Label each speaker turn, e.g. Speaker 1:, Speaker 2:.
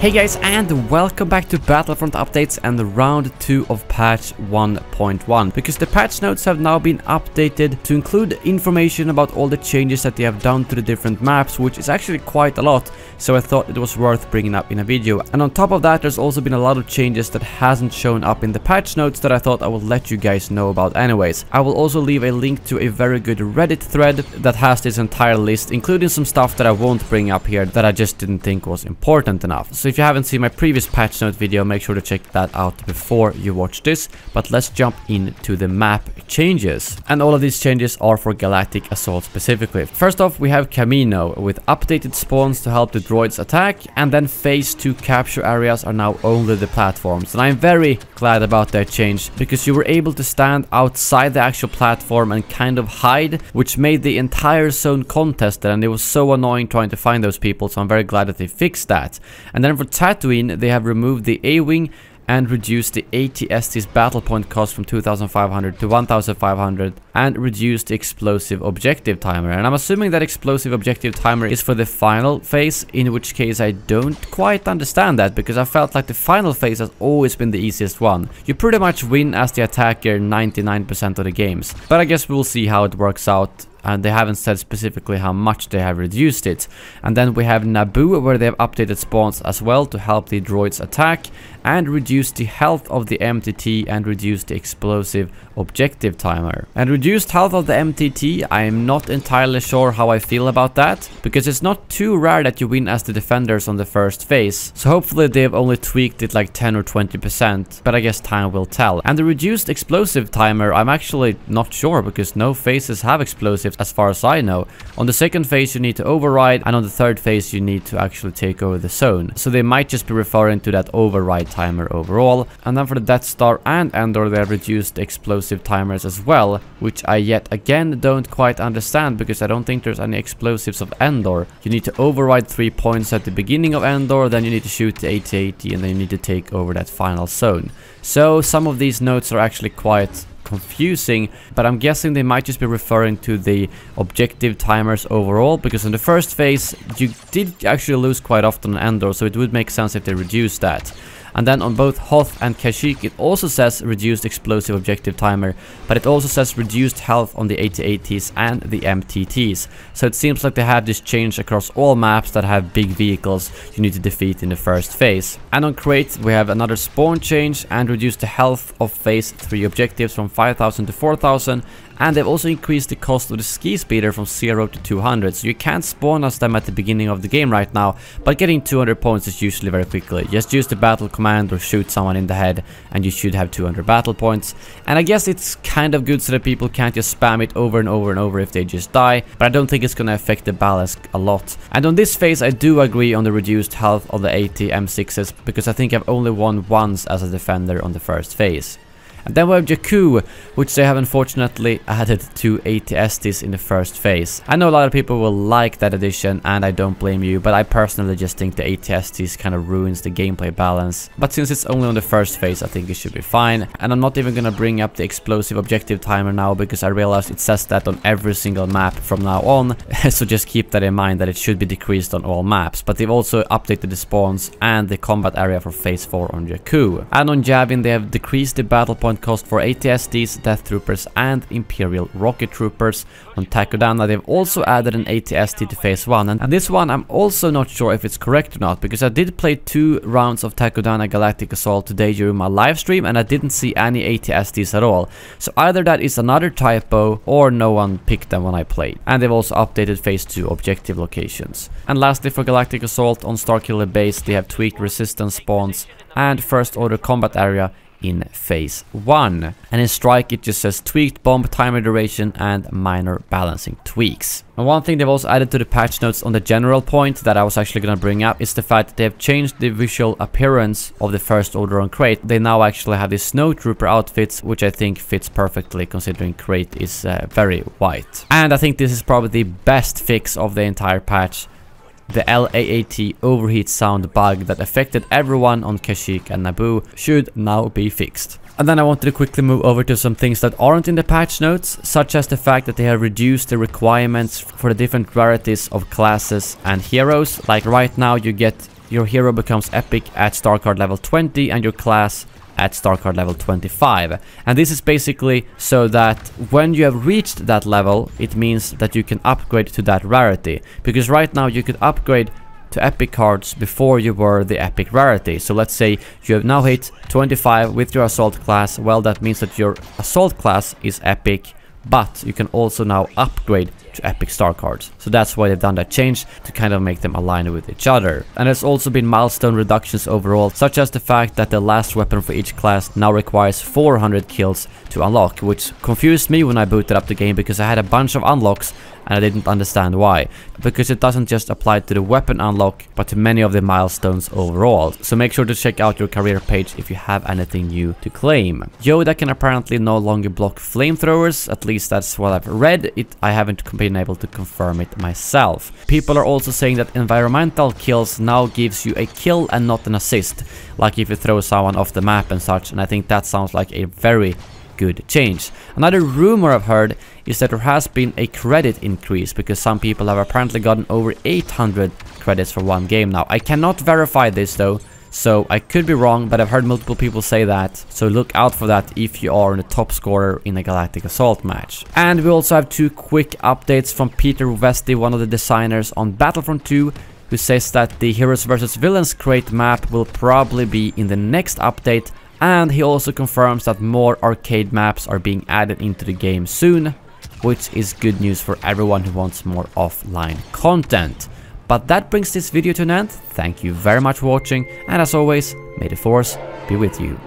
Speaker 1: Hey guys, and welcome back to Battlefront Updates and the round 2 of patch 1.1, because the patch notes have now been updated to include information about all the changes that they have done to the different maps, which is actually quite a lot, so I thought it was worth bringing up in a video. And on top of that, there's also been a lot of changes that hasn't shown up in the patch notes that I thought I would let you guys know about anyways. I will also leave a link to a very good Reddit thread that has this entire list, including some stuff that I won't bring up here that I just didn't think was important enough. So if you haven't seen my previous patch note video, make sure to check that out before you watch this. But let's jump into the map changes. And all of these changes are for Galactic Assault specifically. First off, we have Kamino with updated spawns to help the droids attack, and then phase 2 capture areas are now only the platforms. And I'm very glad about that change, because you were able to stand outside the actual platform and kind of hide, which made the entire zone contested, and it was so annoying trying to find those people, so I'm very glad that they fixed that. And then for Tatooine, they have removed the A-Wing and reduced the AT-ST's battle point cost from 2,500 to 1,500, and reduced the explosive objective timer. And I'm assuming that explosive objective timer is for the final phase, in which case I don't quite understand that, because I felt like the final phase has always been the easiest one. You pretty much win as the attacker 99% of the games, but I guess we'll see how it works out. And they haven't said specifically how much they have reduced it. And then we have Naboo, where they have updated spawns as well to help the droids attack, and reduce the health of the MTT and reduce the explosive objective timer. And reduced health of the MTT, I am not entirely sure how I feel about that, because it's not too rare that you win as the defenders on the first phase. So hopefully they've only tweaked it like 10 or 20%, but I guess time will tell. And the reduced explosive timer, I'm actually not sure, because no phases have explosives as far as I know. On the second phase you need to override, and on the third phase you need to actually take over the zone. So they might just be referring to that override timer overall. And then for the Death Star and Endor, they have reduced the explosive timers as well, which I yet again don't quite understand, because I don't think there's any explosives of Endor. You need to override 3 points at the beginning of Endor, then you need to shoot the AT-AT, and then you need to take over that final zone. So some of these notes are actually quite confusing, but I'm guessing they might just be referring to the objective timers overall, because in the first phase you did actually lose quite often on Endor, so it would make sense if they reduced that. And then on both Hoth and Kashyyyk, it also says reduced explosive objective timer, but it also says reduced health on the AT-ATs and the MTTs. So it seems like they have this change across all maps that have big vehicles you need to defeat in the first phase. And on Crate, we have another spawn change and reduced the health of phase 3 objectives from 5,000 to 4,000. And they've also increased the cost of the ski speeder from 0 to 200, so you can't spawn as them at the beginning of the game right now, but getting 200 points is usually very quickly. Just use the battle command or shoot someone in the head and you should have 200 battle points. And I guess it's kind of good so that people can't just spam it over and over and over if they just die, but I don't think it's gonna affect the balance a lot. And on this phase I do agree on the reduced health of the AT M6s, because I think I've only won once as a defender on the first phase. And then we have Jakku, which they have unfortunately added to AT-STs in the first phase. I know a lot of people will like that addition, and I don't blame you, but I personally just think the AT-STs kind of ruins the gameplay balance. But since it's only on the first phase, I think it should be fine. And I'm not even gonna bring up the explosive objective timer now, because I realized it says that on every single map from now on. So just keep that in mind, that it should be decreased on all maps. But they've also updated the spawns and the combat area for phase 4 on Jakku. And on Yavin, they have decreased the battle point cost for AT-STs, Death Troopers and Imperial Rocket Troopers. On Takodana, they've also added an AT-ST to phase 1, and this one I'm also not sure if it's correct or not, because I did play 2 rounds of Takodana Galactic Assault today during my live stream, and I didn't see any AT-STs at all. So either that is another typo, or no one picked them when I played. And they've also updated phase 2 objective locations. And lastly, for Galactic Assault, on Starkiller Base, they have tweaked resistance spawns and first order combat area in phase 1. And in Strike it just says tweaked bomb timer duration and minor balancing tweaks. And one thing they've also added to the patch notes on the general point that I was actually gonna bring up is the fact that they have changed the visual appearance of the first order on Crate. They now actually have these snowtrooper outfits, which I think fits perfectly considering Crate is very white. And I think this is probably the best fix of the entire patch. The LAAT overheat sound bug that affected everyone on Kashyyyk and Naboo should now be fixed. And then I wanted to quickly move over to some things that aren't in the patch notes, such as the fact that they have reduced the requirements for the different varieties of classes and heroes. Like right now you get your hero becomes epic at star card level 20 and your class at star card level 25. And this is basically so that when you have reached that level, it means that you can upgrade to that rarity. Because right now you could upgrade to epic cards before you were the epic rarity. So let's say you have now hit 25 with your assault class. Well, that means that your assault class is epic, but you can also now upgrade to epic star cards. So that's why they've done that change, to kind of make them align with each other. And there's also been milestone reductions overall, such as the fact that the last weapon for each class now requires 400 kills to unlock, which confused me when I booted up the game because I had a bunch of unlocks and I didn't understand why. Because it doesn't just apply to the weapon unlock, but to many of the milestones overall. So make sure to check out your career page if you have anything new to claim. Yoda can apparently no longer block flamethrowers, at least that's what I've read. I haven't been able to confirm it myself. People are also saying that environmental kills now gives you a kill and not an assist, like if you throw someone off the map and such, and I think that sounds like a very good change. Another rumor I've heard is that there has been a credit increase because some people have apparently gotten over 800 credits for one game now. I cannot verify this though, so I could be wrong, but I've heard multiple people say that, so look out for that if you are the top scorer in a Galactic Assault match. And we also have two quick updates from Peter Westy, one of the designers on Battlefront 2, who says that the Heroes vs Villains crate map will probably be in the next update, and he also confirms that more arcade maps are being added into the game soon, which is good news for everyone who wants more offline content. But that brings this video to an end. Thank you very much for watching, and as always, may the Force be with you.